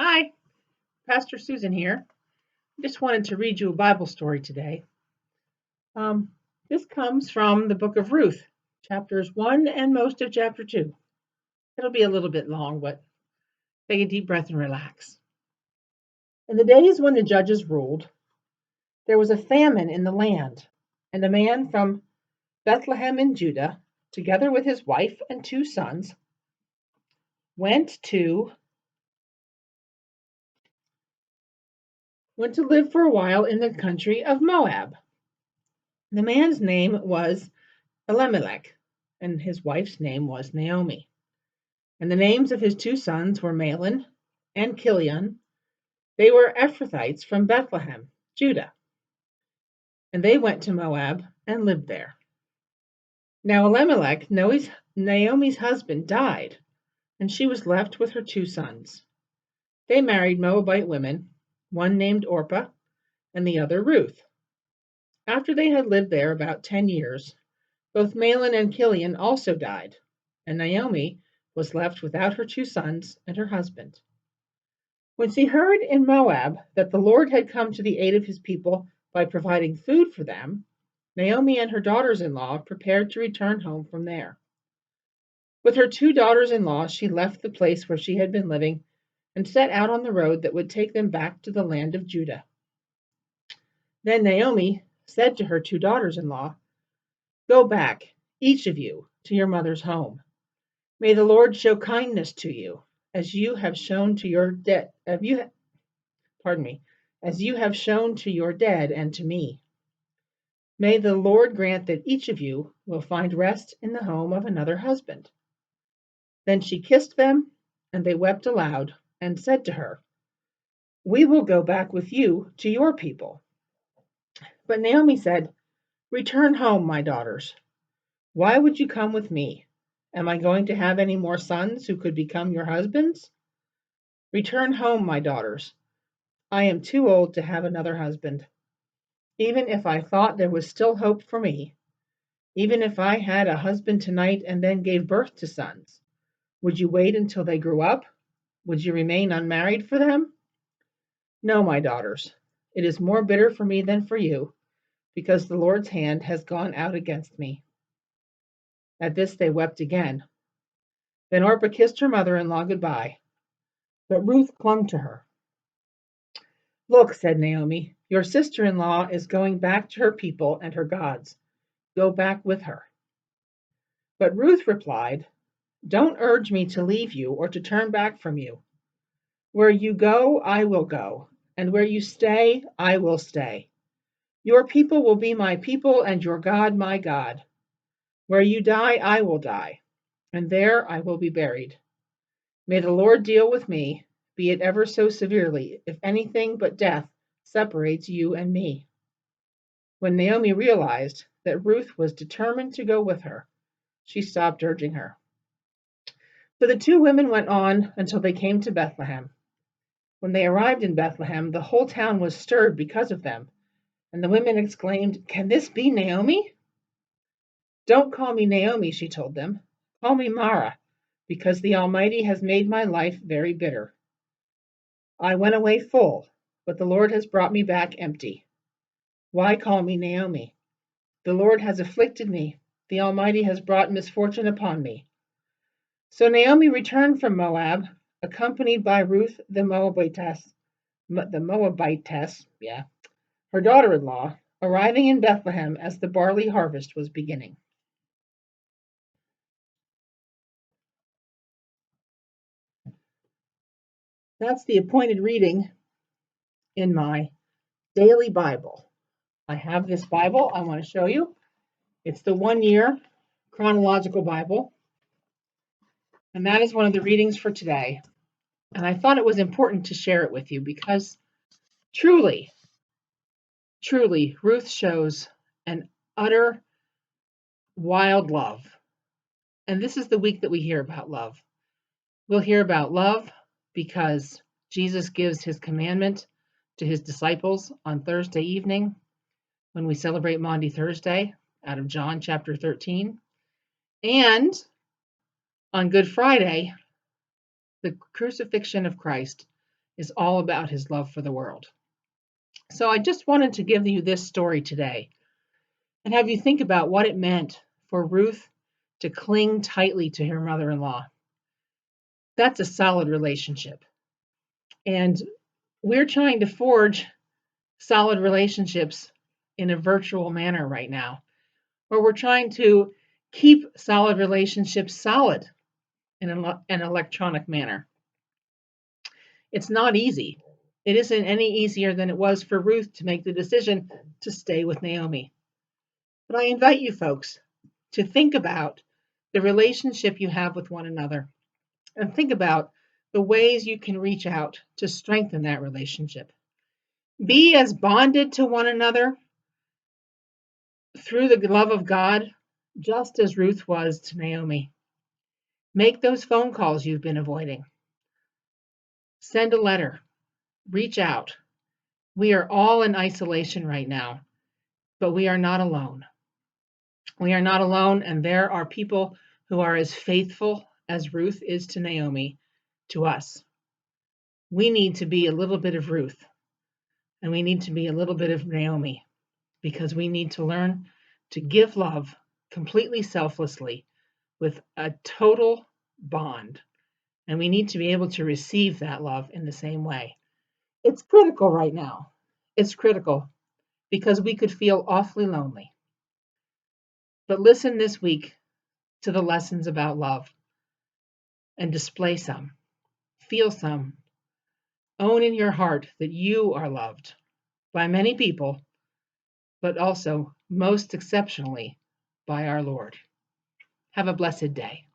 Hi, Pastor Susan here. Just wanted to read you a Bible story today. Um, this comes from the book of Ruth, chapters 1 and most of chapter 2. It'll be a little bit long, but take a deep breath and relax. In the days when the judges ruled, there was a famine in the land, and a man from Bethlehem in Judah, together with his wife and 2 sons, went to live for a while in the country of Moab. The man's name was Elimelech, and his wife's name was Naomi. And the names of his 2 sons were Mahlon and Chilion. They were Ephrathites from Bethlehem, Judah. And they went to Moab and lived there. Now Elimelech, Naomi's husband, died, and she was left with her 2 sons. They married Moabite women, one named Orpah and the other Ruth. After they had lived there about 10 years, both Mahlon and Chilion also died, and Naomi was left without her 2 sons and her husband. When she heard in Moab that the Lord had come to the aid of his people by providing food for them, Naomi and her daughters-in-law prepared to return home from there. With her 2 daughters-in-law, she left the place where she had been living and set out on the road that would take them back to the land of Judah. Then Naomi said to her 2 daughters-in-law, "Go back, each of you, to your mother's home. May the Lord show kindness to you, as you have shown to your dead, as you have shown to your dead and to me. May the Lord grant that each of you will find rest in the home of another husband." Then she kissed them, and they wept aloud and said to her, "We will go back with you to your people." But Naomi said, "Return home, my daughters. Why would you come with me? Am I going to have any more sons who could become your husbands? Return home, my daughters. I am too old to have another husband. Even if I thought there was still hope for me, even if I had a husband tonight and then gave birth to sons, would you wait until they grew up? Would you remain unmarried for them? No, my daughters, it is more bitter for me than for you, because the Lord's hand has gone out against me." At this they wept again. Then Orpah kissed her mother-in-law goodbye, but Ruth clung to her. "Look," said Naomi, "your sister-in-law is going back to her people and her gods. Go back with her." But Ruth replied, "Don't urge me to leave you or to turn back from you. Where you go, I will go, and where you stay, I will stay. Your people will be my people, and your God my God. Where you die, I will die, and there I will be buried. May the Lord deal with me, be it ever so severely, if anything but death separates you and me." When Naomi realized that Ruth was determined to go with her, she stopped urging her. So the 2 women went on until they came to Bethlehem. When they arrived in Bethlehem, the whole town was stirred because of them, and the women exclaimed, "Can this be Naomi?" "Don't call me Naomi," she told them. "Call me Mara, because the Almighty has made my life very bitter. I went away full, but the Lord has brought me back empty. Why call me Naomi? The Lord has afflicted me. The Almighty has brought misfortune upon me." So Naomi returned from Moab, accompanied by Ruth the Moabitess, her daughter-in-law, arriving in Bethlehem as the barley harvest was beginning. That's the appointed reading in my daily Bible. I have this Bible I want to show you. It's the 1-year chronological Bible, and that is one of the readings for today. And I thought it was important to share it with you because truly, Ruth shows an utter wild love. And this is the week that we hear about love. We'll hear about love because Jesus gives his commandment to his disciples on Thursday evening when we celebrate Maundy Thursday out of John chapter 13. And on Good Friday, the crucifixion of Christ is all about his love for the world. So I just wanted to give you this story today and have you think about what it meant for Ruth to cling tightly to her mother in law. That's a solid relationship. And we're trying to forge solid relationships in a virtual manner right now, where we're trying to keep solid relationships solid in an electronic manner. It's not easy. It isn't any easier than it was for Ruth to make the decision to stay with Naomi. But I invite you folks to think about the relationship you have with one another and think about the ways you can reach out to strengthen that relationship. Be as bonded to one another through the love of God, just as Ruth was to Naomi. Make those phone calls you've been avoiding. Send a letter. Reach out. We are all in isolation right now, but we are not alone. We are not alone, and there are people who are as faithful as Ruth is to Naomi to us. We need to be a little bit of Ruth, and we need to be a little bit of Naomi, because we need to learn to give love completely selflessly with a total bond. And we need to be able to receive that love in the same way. It's critical right now. It's critical because we could feel awfully lonely. But listen this week to the lessons about love and display some, feel some. Own in your heart that you are loved by many people, but also most exceptionally by our Lord. Have a blessed day.